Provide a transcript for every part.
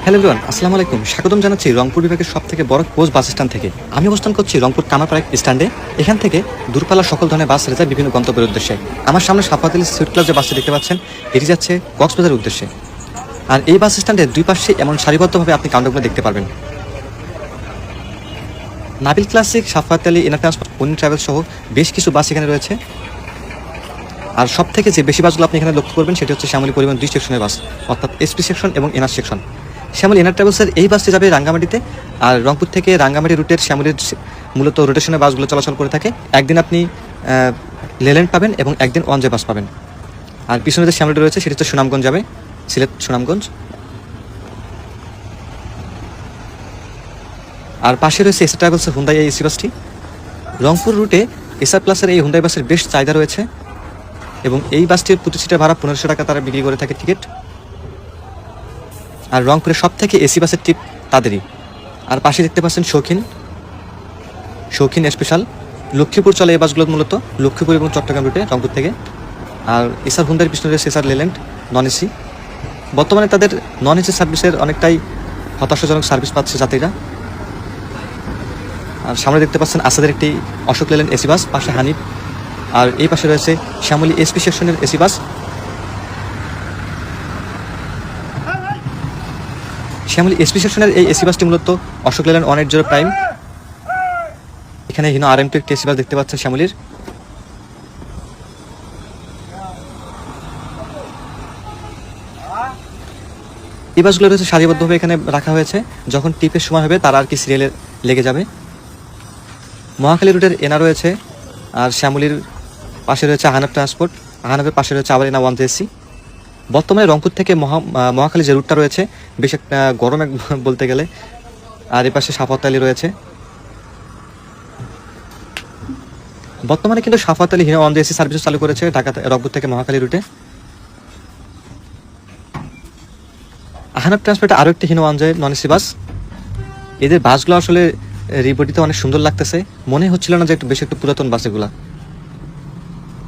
Hello everyone, আসসালামু আলাইকুম। স্বাগতম জানাচ্ছি রংপুর বিভাগের সবথেকে বড় কোচ বাস স্ট্যান্ড থেকে। আমি অবস্থান করছি রংপুর কামারপাড়া স্ট্যান্ডে। এখান থেকে দূরপাল্লার সকল ধরনের বাস ছেড়ে যায় বিভিন্ন গন্তব্যের উদ্দেশ্যে। আমার সামনে সাফাত আলী সুইট ক্লাব যে বাসটি দেখতে পাচ্ছেন, এটি যাচ্ছে কক্সবাজারের উদ্দেশ্যে। আর এই বাস স্ট্যান্ডের দুই পাশে এমন সারিবদ্ধভাবে আপনি কাউন্টারগুলো দেখতে পারবেন। নাবিল ক্লাসিক, সাফাত আলী, এনার ট্রান্সপোর্ট, পনি ট্রাভেলস সহ বেশ কিছু বাস এখানে রয়েছে। আর সব থেকে যে বেশি বাসগুলো আপনি এখানে লক্ষ্য করবেন সেটি হচ্ছে শ্যামলী পরিবহন 2 সেকশনের বাস, অর্থাৎ এসপি সেকশন এবং এনআর সেকশন। শ্যামলী এনার ট্রাভেলসের এই বাসটি যাবে রাঙ্গামাটিতে। আর রংপুর থেকে রাঙ্গামাটি রুটের শ্যামলীর মূলত রোটেশনের বাসগুলো চলাচল করে থাকে। একদিন আপনি লেল্যান্ড পাবেন এবং একদিন ওয়ান বাস পাবেন। আর পিছনে যে শ্যামলীটা রয়েছে সেটি হচ্ছে সুনামগঞ্জ যাবে, সিলেট সুনামগঞ্জ। আর পাশে রয়েছে এসআর ট্রাভেলসের হুন্ডাই এই এসি বাসটি। রংপুর রুটে এসআর প্লাসের এই হুন্ডাই বাসের বেশ চাহিদা রয়েছে এবং এই বাসটির প্রতি সিটের ভাড়া 1500 টাকা তারা বিক্রি করে থাকে টিকিট। আর রংপুরের সব থেকে এসি বাসের টিপ তাদেরই। আর পাশে দেখতে পাচ্ছেন শৌখিন স্পেশাল। লক্ষ্মীপুর চলে এই বাসগুলো, মূলত লক্ষ্মীপুর এবং চট্টগ্রাম রুটে রংপুর থেকে। আর এসআর হুন্ডার পিছনে রয়েছে এসআর লেল্যান্ড নন এসি। বর্তমানে তাদের নন এসি সার্ভিসের অনেকটাই হতাশাজনক সার্ভিস পাচ্ছে যাত্রীরা। আর সামনে দেখতে পাচ্ছেন আসাদের একটি অশোক লেল্যান্ড এসি বাস, পাশে হানিফ। আর এই পাশে রয়েছে শ্যামলী এসপি সেকশনের এসি বাস। শ্যামলী এসপি সেকশনের এই এসি বাসটি মূলত অশোক লেল্যান্ড 180 প্রাইম। এখানে হিনো আরএমটি একটি এসি বাস দেখতে পাচ্ছেন শ্যামলীর। এই বাসগুলো রয়েছে সারিবদ্ধভাবে এখানে রাখা হয়েছে। যখন টিপের সময় হবে তারা আর কি সিরিয়ালে লেগে যাবে। মহাখালী রুটের এনা রয়েছে। আর শ্যামলীর পাশে রয়েছে আহানব ট্রান্সপোর্ট, আহানবের পাশে রয়েছে আবার এনা ওয়ান এসি। বর্তমানে রংপুর থেকে মহাখালী যে রুটটা রয়েছে বেশ একটা গরম বলতে গেলে। আর এই পাশে সাফাত আলী রয়েছে। বর্তমানে কিন্তু সাফাত Ali Hino one AC service চালু করেছে ঢাকা রংপুর থেকে মহাখালী রুটে। আহানব ট্রান্সপোর্টে আরও একটি Hino one non AC bus. এদের বাসগুলো আসলে রিবডিতে অনেক সুন্দর লাগতেছে, মনে হচ্ছিল না যে একটু পুরাতন বাস এগুলা।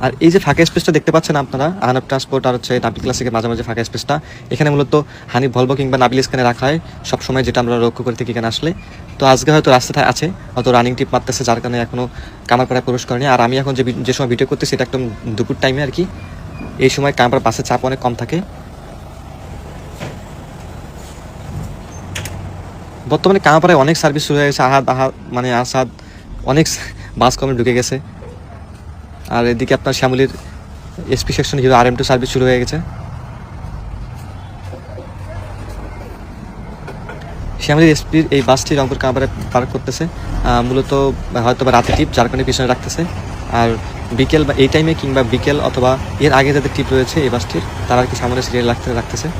আর এই যে ফাঁকা স্পেসটা দেখতে পাচ্ছেন আপনারা, আহানব ট্রান্সপোর্ট আর হচ্ছে নাবিল ক্লাসিকের মাঝামাঝি ফাঁকা স্পেসটা, এখানে মূলত হানিফ ভলভো কিংবা নাবিল স্ক্যানে রাখা হয় সবসময়, যেটা আমরা লক্ষ্য করে থাকি এখানে আসলে। তো আজকে হয়তো রাস্তায় আছে, হয়তো রানিং টিপ মারতেছে, যার কারণে এখনও কামারপাড়ায় প্রবেশ করেনি। আর আমি এখন যে সময় ভিডিও করতেছি এটা একদম দুপুর টাইমে আর কি। এই সময় কামারপাড়া বাসের চাপ অনেক কম থাকে। বর্তমানে কামারপাড়ায় অনেক সার্ভিস শুরু হয়ে গেছে। আসাদ অনেক বাস কমে ঢুকে গেছে। আর এদিকে আপনার শ্যামলীর SP section Hero RM2 service শুরু হয়ে গেছে। শ্যামলীর এসপির এই বাসটি রংপুর কামারপাড়ায় পার্ক করতেছে, মূলত হয়তো বা রাতে টিপ, যার কারণে পিছনে রাখতেছে। আর বিকেল বা এই টাইমে কিংবা বিকেল অথবা এর আগে যাদের টিপ রয়েছে এই বাসটির, তারা আর কি সামনে সিরিয়াল রাখতেছে।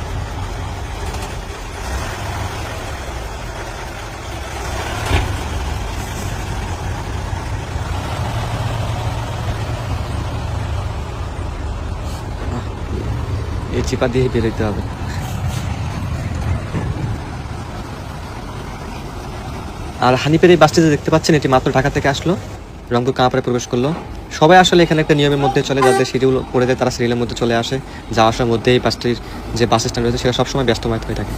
এই চিপা দিয়ে বেরোতে হবে। আর হানিফের এই বাসটি যে দেখতে পাচ্ছেন, এটি মাত্র ঢাকা থেকে আসলো, রংপুর কামারপাড়ায় প্রবেশ করলো। সবাই আসলে এখানে একটা নিয়মের মধ্যে চলে, যাদের শিডিউল করে দেয় তারা সিরিয়ালের মধ্যে চলে আসে। যাওয়া আসার মধ্যে এই বাসটির যে বাস স্ট্যান্ড রয়েছে সেটা সবসময় ব্যস্তময় হয়ে থাকে।